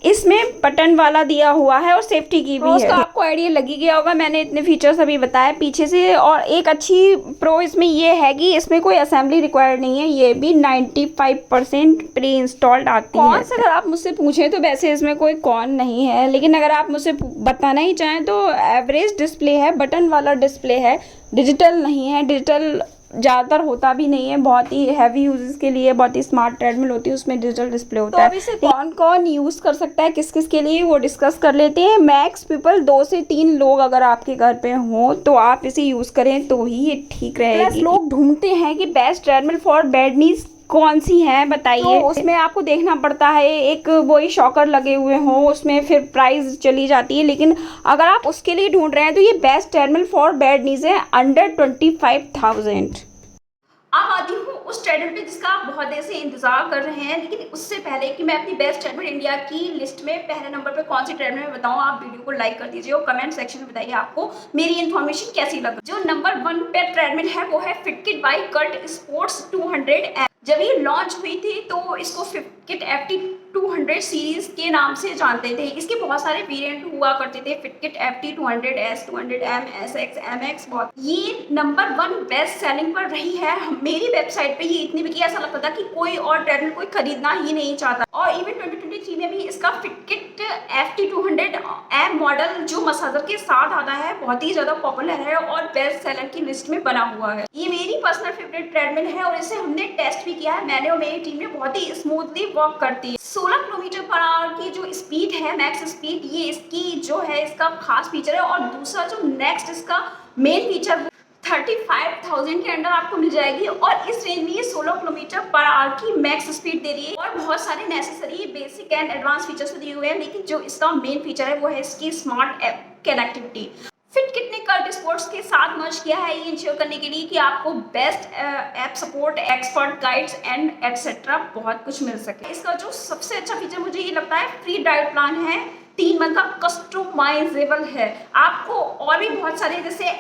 इसमें बटन वाला दिया हुआ है और सेफ्टी की भी है। आपको आइडिया लगी गया होगा, मैंने इतने फीचर्स अभी बताए पीछे से। और एक अच्छी प्रो इसमें ये है कि इसमें कोई असेंबली रिक्वायर्ड नहीं है, ये भी 95% प्री इंस्टॉल्ड आती है। अगर आप मुझसे पूछें तो वैसे इसमें कोई कॉन नहीं है, लेकिन अगर आप मुझसे बताना ही चाहें तो एवरेज डिस्प्ले है, बटन वाला डिस्प्ले है, डिजिटल नहीं है। डिजिटल ज़्यादातर होता भी नहीं है, बहुत ही हैवी यूजेस के लिए बहुत ही स्मार्ट ट्रेडमिल होती है, उसमें डिजिटल डिस्प्ले होता है। तो इसे कौन कौन यूज़ कर सकता है, किस किस के लिए, वो डिस्कस कर लेते हैं। मैक्स पीपल 2 से 3 लोग अगर आपके घर पे हों तो आप इसे यूज़ करें तो ही ये ठीक रहेगी। लोग ढूंढते हैं कि बेस्ट ट्रेडमिल फॉर बेड नीज कौन सी है बताइए, तो उसमें आपको देखना पड़ता है, एक वही शॉकर लगे हुए हों, उसमें फिर प्राइस चली जाती है। लेकिन अगर आप उसके लिए ढूंढ रहे हैं तो ये बेस्ट ट्रेडमिल फॉर बेड नीज है अंडर 25,000। अब आती हूँ उस ट्रेडमिल पे जिसका आप बहुत देर से इंतजार कर रहे हैं, लेकिन उससे पहले कि मैं अपनी बेस्ट ट्रेडमिल इंडिया की लिस्ट में पहले नंबर पे कौन सी ट्रेडमिल में बताऊँ, आप वीडियो को लाइक कर दीजिए और कमेंट सेक्शन में बताइए आपको मेरी इन्फॉर्मेशन कैसी लगी। जो नंबर 1 पे ट्रेडमिल है वो है फिटकिट बाय कल्ट स्पोर्ट्स 200M। जब ये लॉन्च हुई थी तो इसको फिटकिट FT 200 सीरीज के नाम से जानते थे। इसके बहुत सारे वेरिएंट हुआ करते थे, फिटकिट FT 200S, 200M, SX, MX। बहुत ये नंबर 1 बेस्ट सेलिंग पर रही है। मेरी वेबसाइट पे ये इतनी बिकी, ऐसा लगता था कि कोई और ट्रेडमिल कोई खरीदना ही नहीं चाहता। और इवन 2023 में भी इसका फिटकिट FT 200M मॉडल जो मसाजर के साथ आता है बहुत ही ज़्यादा पॉपुलर है और बेस्ट सेलर की लिस्ट में बना हुआ है। ये मेरी पर्सनल फेवरेट ट्रेडमिल है और इसे हमने टेस्ट भी किया है, मैंने और मेरी टीम ने। बहुत ही स्मूथली वर्क करती है। 16 किलोमीटर पर आवर की जो स्पीड है, मैक्स स्पीड, ये इसकी जो है इसका खास फीचर है। और दूसरा जो नेक्स्ट इसका मेन फीचर 35,000 के अंडर आपको मिल जाएगी और इस रेंज में ये 16 किलोमीटर पर आवर की मैक्स स्पीड दे रही है और बहुत सारे necessary basic and advance features दिए हुए हैं, लेकिन जो इसका मेन फीचर है वो है इसकी स्मार्ट ऐप कनेक्टिविटी। फिटकिट ने कर्ट स्पोर्ट्स के साथ मर्ज किया है ये इंश्योर करने के लिए कि आपको best app support, expert guides and etcetera बहुत कुछ मिल सके। इसका जो सबसे अच्छा फीचर मुझे ये लगता है, फ्री डाइट प्लान है, 3 मंथ का कस्टमाइजेबल है। आपको और भी बहुत सारे जैसे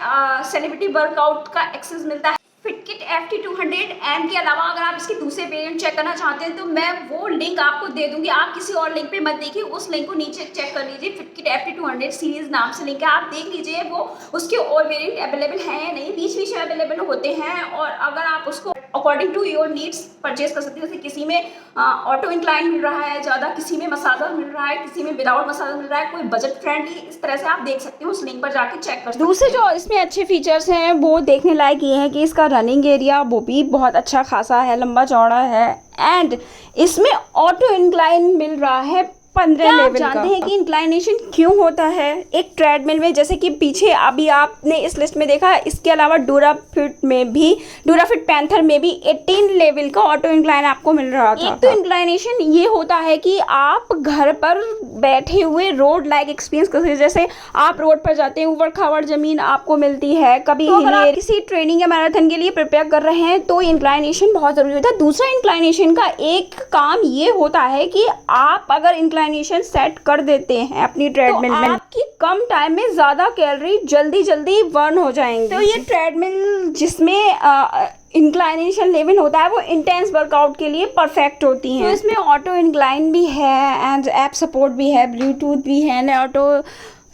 सेलिब्रिटी वर्कआउट का एक्सेस मिलता है। फिटकिट FT200M के अलावा अगर आप इसके दूसरे वेरिएंट चेक करना चाहते हैं तो मैं वो लिंक आपको दे दूंगी, आप किसी और लिंक पे मत देखिए, उस लिंक को नीचे चेक कर लीजिए। फिटकिट FT200 सीरीज नाम से लिंक है, आप देख लीजिए वो उसके और वेरिएंट अवेलेबल हैं या नहीं, बीच बीच में अवेलेबल होते हैं और अगर आप उसको according to your needs purchase कर सकते हैं। जैसे किसी में ऑटो इंक्लाइन मिल रहा है ज़्यादा, किसी में मसाजर मिल रहा है, किसी में विदाउट मसाजर मिल रहा है, कोई बजट फ्रेंडली, इस तरह से आप देख सकते हो, उस लिंक पर जाके चेक कर सकते हैं। दूसरे जो इसमें अच्छे फीचर्स हैं वो देखने लायक ये है कि इसका रनिंग एरिया वो भी बहुत अच्छा खासा है, लंबा चौड़ा है एंड इसमें ऑटो इंक्लाइन मिल रहा है 15 लेवल का। जानते हैं कि इंक्लाइनेशन क्यों होता है एक ट्रेडमिल में, जैसे कि पीछे अभी आपने इस लिस्ट में देखा, इसके अलावा डूराफिट पैंथर में भी 18 लेवल का ऑटो इंक्लाइन आपको मिल रहा था। एक तो इंक्लाइनेशन ये होता है कि आप घर पर बैठे हुए रोड लाइक एक्सपीरियंस कर सकते हैं, जैसे आप रोड पर जाते हैं, ऊबड़ खाबड़ जमीन आपको मिलती है, कभी तो अगर आप किसी ट्रेनिंग या मैराथन के लिए प्रिपेयर कर रहे हैं तो इंक्लाइनेशन बहुत जरूरी होता है। दूसरा इंक्लाइनेशन का एक काम ये होता है कि आप अगर इंक्लाइनेशन सेट कर देते हैं अपनी ट्रेडमिल में, आपकी कम टाइम में ज्यादा कैलोरी जल्दी बर्न हो जाएंगी। तो ये ट्रेडमिल जिसमें इंक्लाइनेशन लेवल होता है वो इंटेंस वर्कआउट के लिए परफेक्ट होती हैं। तो इसमें ऑटो इंक्लाइन भी है एंड ऐप सपोर्ट भी है, ब्लूटूथ भी है एंड ऑटो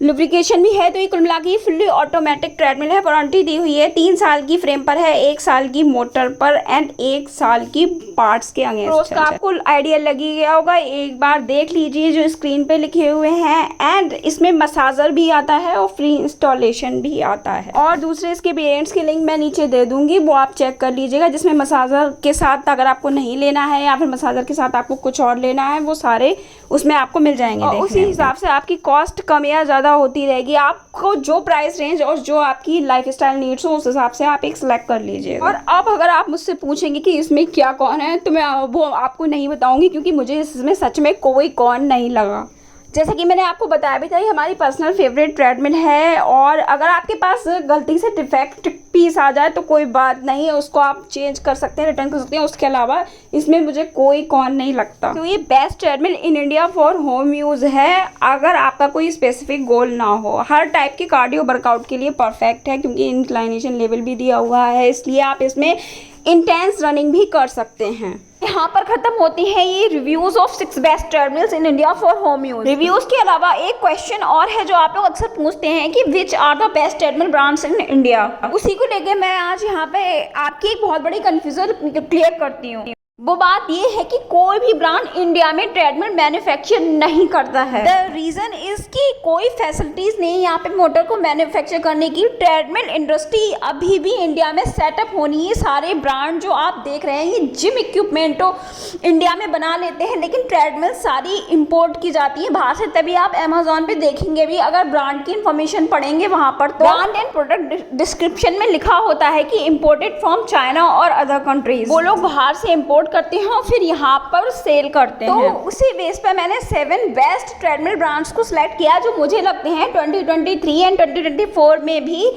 लुब्रिकेशन भी है। तो ये कुल मिला के फुल्ली ऑटोमेटिक ट्रेडमिल है। वारंटी दी हुई है 3 साल की फ्रेम पर है, 1 साल की मोटर पर एंड 1 साल की पार्ट्स के अगेंस्ट। का आपको आइडिया लगी गया होगा, एक बार देख लीजिए जो स्क्रीन पे लिखे हुए हैं एंड इसमें मसाजर भी आता है और फ्री इंस्टॉलेशन भी आता है। और दूसरे इसके वेरिएंट्स की लिंक मैं नीचे दे दूंगी, वो आप चेक कर लीजिएगा, जिसमें मसाजर के साथ अगर आपको नहीं लेना है या फिर मसाजर के साथ आपको कुछ और लेना है वो सारे उसमें आपको मिल जाएंगे। और उसी हिसाब से आपकी कॉस्ट कम या ज़्यादा होती रहेगी। आपको जो प्राइस रेंज और जो आपकी लाइफस्टाइल नीड्स हो उस हिसाब से आप एक सिलेक्ट कर लीजिए। और अब अगर आप मुझसे पूछेंगे कि इसमें क्या कौन है तो मैं वो आपको नहीं बताऊंगी, क्योंकि मुझे इसमें सच में कोई कौन नहीं लगा। जैसा कि मैंने आपको बताया भी था, ये हमारी पर्सनल फेवरेट ट्रेडमिल है और अगर आपके पास गलती से डिफेक्ट पीस आ जाए तो कोई बात नहीं है, उसको आप चेंज कर सकते हैं, रिटर्न कर सकते हैं। उसके अलावा इसमें मुझे कोई कौन नहीं लगता। तो ये best treadmill in India for home use है अगर आपका कोई स्पेसिफिक गोल ना हो। हर टाइप के कार्डियो वर्कआउट के लिए परफेक्ट है, क्योंकि इंक्लाइनेशन लेवल भी दिया हुआ है, इसलिए आप इसमें इंटेंस रनिंग भी कर सकते हैं। यहाँ पर खत्म होती है ये reviews of 6 best treadmills in India for home use. Reviews के अलावा एक क्वेश्चन और है जो आप लोग अक्सर पूछते हैं कि which are the best treadmill brands in India. उसी को लेके मैं आज यहाँ पे आपकी एक बहुत बड़ी कंफ्यूजन क्लियर करती हूँ। वो बात ये है कि कोई भी ब्रांड इंडिया में ट्रेडमिल मैन्युफैक्चर नहीं करता है। द रीजन इज कि कोई फैसिलिटीज नहीं यहाँ पे मोटर को मैन्युफैक्चर करने की। ट्रेडमिल इंडस्ट्री अभी भी इंडिया में सेटअप होनी है। सारे ब्रांड जो आप देख रहे हैं ये जिम इक्विपमेंटो इंडिया में बना लेते हैं, लेकिन ट्रेडमिल सारी इंपोर्ट की जाती है बाहर से। तभी आप अमेजोन पे देखेंगे भी, अगर ब्रांड की इन्फॉर्मेशन पढ़ेंगे वहाँ पर तो ब्रांड एंड प्रोडक्ट डिस्क्रिप्शन में लिखा होता है कि इम्पोर्टेड फ्रॉम चाइना और अदर कंट्रीज। वो लोग बाहर से इम्पोर्ट करते हैं और फिर यहाँ पर सेल करते हैं। तो उसी बेस पे मैंने 7 बेस्ट ट्रेडमिल ब्रांड्स को सिलेक्ट किया जो मुझे लगते हैं 2023 एंड 2024 में भी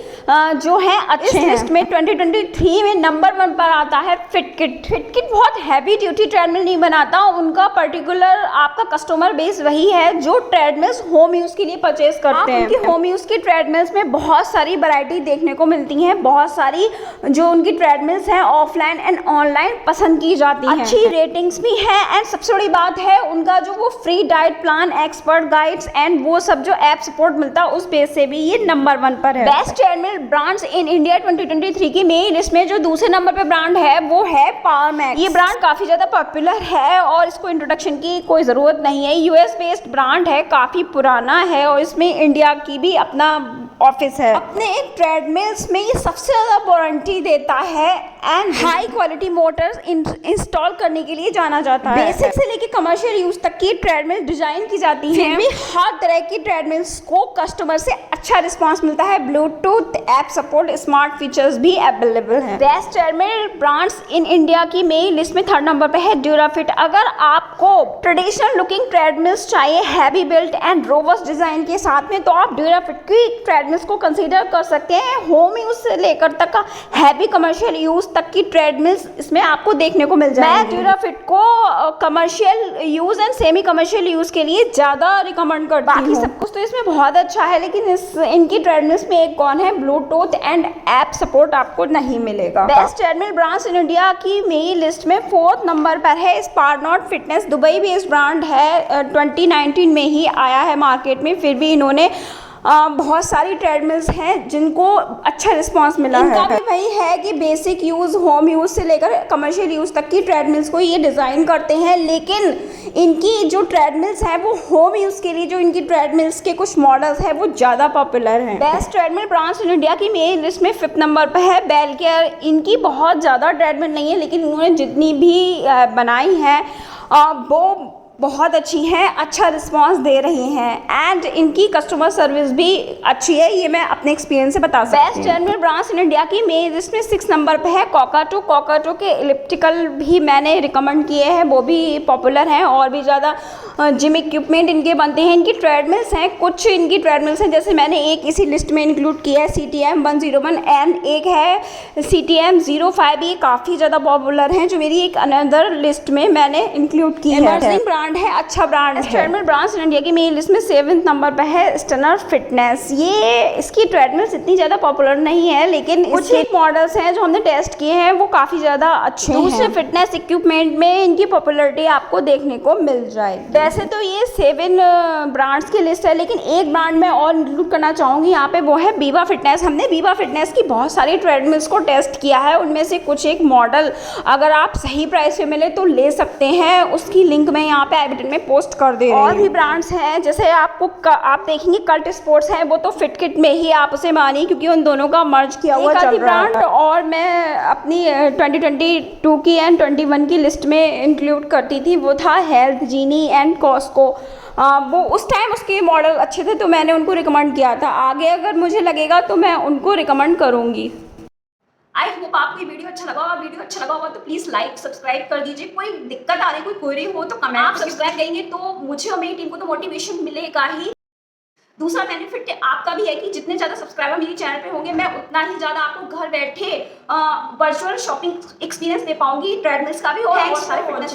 जो है अच्छे हैं। इस लिस्ट में 2023 में नंबर 1 पर आता है फिटकिट। फिटकिट बहुत हैवी ड्यूटी ट्रेडमिल नहीं बनाता, उनका पर्टिकुलर आपका कस्टमर बेस वही है जो ट्रेडमिल्स होम यूज के लिए परचेज करते हैं। उनकी होम यूज की ट्रेडमिल्स में बहुत सारी वैरायटी देखने को मिलती है, बहुत सारी जो उनकी ट्रेडमिल्स हैं ऑफलाइन एंड ऑनलाइन पसंद की जाती हैं। अच्छी रेटिंग्स भी है एंड सबसे बड़ी बात है उनका जो वो free diet plan, expert guides and वो सब जो ऐप सपोर्ट मिलता है उस बेस से भी ये नंबर 1 पर है। Best treadmill brands in India 2023 की मेरी लिस्ट में जो दूसरे नंबर पे ब्रांड है वो है पावर मैक्स। ये ब्रांड काफी ज्यादा पॉपुलर है और इसको इंट्रोडक्शन की कोई जरूरत नहीं है। यूएस बेस्ड ब्रांड है, काफी पुराना है और इसमें इंडिया की भी अपना ऑफिस है। अपने ट्रेडमिल्स में ये सबसे ज़्यादा वारंटी देता है and high quality Motors install करने के लिए जाना जाता है। बेसिक से लेके कमर्शियल यूज तक की ट्रेडमिल डिजाइन की जाती है। फिर भी हर तरह की ट्रेडमिल्स को कस्टमर से अच्छा रिस्पांस मिलता है। Bluetooth app support, smart features भी अवेलेबल हैं। Best treadmill brands in India की मेरी लिस्ट में 3rd नंबर पे है ड्यूराफिट। अगर आपको ट्रेडिशनल लुकिंग ट्रेडमिल्स चाहिए heavy built and robust design के साथ में, तो आप ड्यूराफिट की ट्रेडमिल्स को कंसीडर कर सकते हैं। होम यूज से लेकर तक का हैवी कमर्शियल यूज तक की ट्रेडमिल्स इसमें आपको देखने को मिल जाएगी। मैं ड्यूराफिट को commercial use and semi commercial use के लिए ज्यादा रिकमेंड करती हूँ। बाकी सब कुछ तो इसमें बहुत अच्छा है, लेकिन इनकी ट्रेडमिल्स में एक कौन है, ब्लूटूथ एंड ऐप सपोर्ट आपको नहीं मिलेगा। Best treadmill brands in India की मेरी लिस्ट में 4th नंबर पर है स्पारनॉट फिटनेस। दुबई बेस्ड ब्रांड है, 2019 में ही आया है मार्केट में। फिर भी इन्होंने बहुत सारी ट्रेडमिल्स हैं जिनको अच्छा रिस्पांस मिला है। इनका भी वही है कि बेसिक यूज़, होम यूज़ से लेकर कमर्शियल यूज़ तक की ट्रेडमिल्स को ये डिज़ाइन करते हैं। लेकिन इनकी जो ट्रेडमिल्स हैं वो होम यूज़ के लिए, जो इनकी ट्रेडमिल्स के कुछ मॉडल्स हैं वो ज़्यादा पॉपुलर हैं। Best treadmill brands in India की मेरी लिस्ट में 5th नंबर पर है बेल केयर। इनकी बहुत ज़्यादा ट्रेडमिल नहीं है, लेकिन इन्होंने जितनी भी बनाई हैं वो बहुत अच्छी हैं, अच्छा रिस्पांस दे रही हैं एंड इनकी कस्टमर सर्विस भी अच्छी है। ये मैं अपने एक्सपीरियंस से बता सकती हूँ। Best treadmill brands in India की मेरी लिस्ट में 6th नंबर पे है कोकाटो। कोकाटो के इलिप्टिकल भी मैंने रिकमेंड किए हैं, वो भी पॉपुलर हैं और भी ज़्यादा जिम इक्विपमेंट इनके बनते हैं। इनकी ट्रेडमिल्स हैं, कुछ इनकी ट्रेडमिल्स हैं, जैसे मैंने एक इसी लिस्ट में इंक्लूड किया है CTM 101 एंड एक है CTM 05। ये काफ़ी ज़्यादा पॉपुलर हैं, जो मेरी एक अनदर लिस्ट में मैंने इंक्लूड की है। ब्रांड है, अच्छा ब्रांड है। ट्रेडमिल ब्रांड्स इन इंडिया की मेरी लिस्ट में 7th नंबर पे है स्टनर फिटनेस। ये इसकी ट्रेडमिल्स इतनी ज़्यादा पॉपुलर नहीं है, लेकिन कुछ एक मॉडल्स हैं जो हमने टेस्ट किए हैं वो काफ़ी ज़्यादा अच्छे हैं। दूसरे फिटनेस इक्विपमेंट में इनकी पॉपुलरिटी आपको देखने को मिल जाएगी। वैसे तो ये 7 ब्रांड्स की लिस्ट है, लेकिन एक ब्रांड मैं और इंक्लूड करना चाहूँगी यहाँ पे, वो है वीवा फिटनेस। हमने वीवा फिटनेस की बहुत सारी ट्रेडमिल्स को टेस्ट किया है, उनमें से कुछ एक मॉडल अगर आप सही प्राइस पे मिले तो ले सकते हैं। उसकी लिंक मैं यहाँ पे आई बटन में पोस्ट कर दे रही हूँ। और भी ब्रांड्स हैं, जैसे आप देखेंगे कल्ट स्पोर्ट्स है, वो तो फिटकिट में ही आप उसे मानिए क्योंकि उन दोनों का मर्ज किया हुआ चल रहा है। और मैं अपनी 2022 की एंड 21 की लिस्ट में इंक्लूड करती थी, वो था हेल्थ जीनी एंड कॉस्को। वो उस टाइम उसके मॉडल अच्छे थे तो मैंने उनको रिकमेंड किया था। आगे अगर मुझे लगेगा तो मैं उनको रिकमेंड करूँगी। आई होप आपको ये वीडियो अच्छा लगा होगा। वीडियो अच्छा लगा होगा तो प्लीज़ लाइक सब्सक्राइब कर दीजिए। कोई दिक्कत आ रही, कोई क्वेरी हो तो कमेंट, आप सब्सक्राइब करेंगे तो मुझे और मेरी टीम को तो मोटिवेशन मिलेगा ही। दूसरा बेनिफिट आपका भी है कि जितने ज़्यादा सब्सक्राइबर मेरी चैनल पे होंगे, मैं उतना ही ज़्यादा आपको घर बैठे वर्चुअल शॉपिंग एक्सपीरियंस दे पाऊंगी, ट्रेडमिल्स का भी और बहुत सारे फिटनेस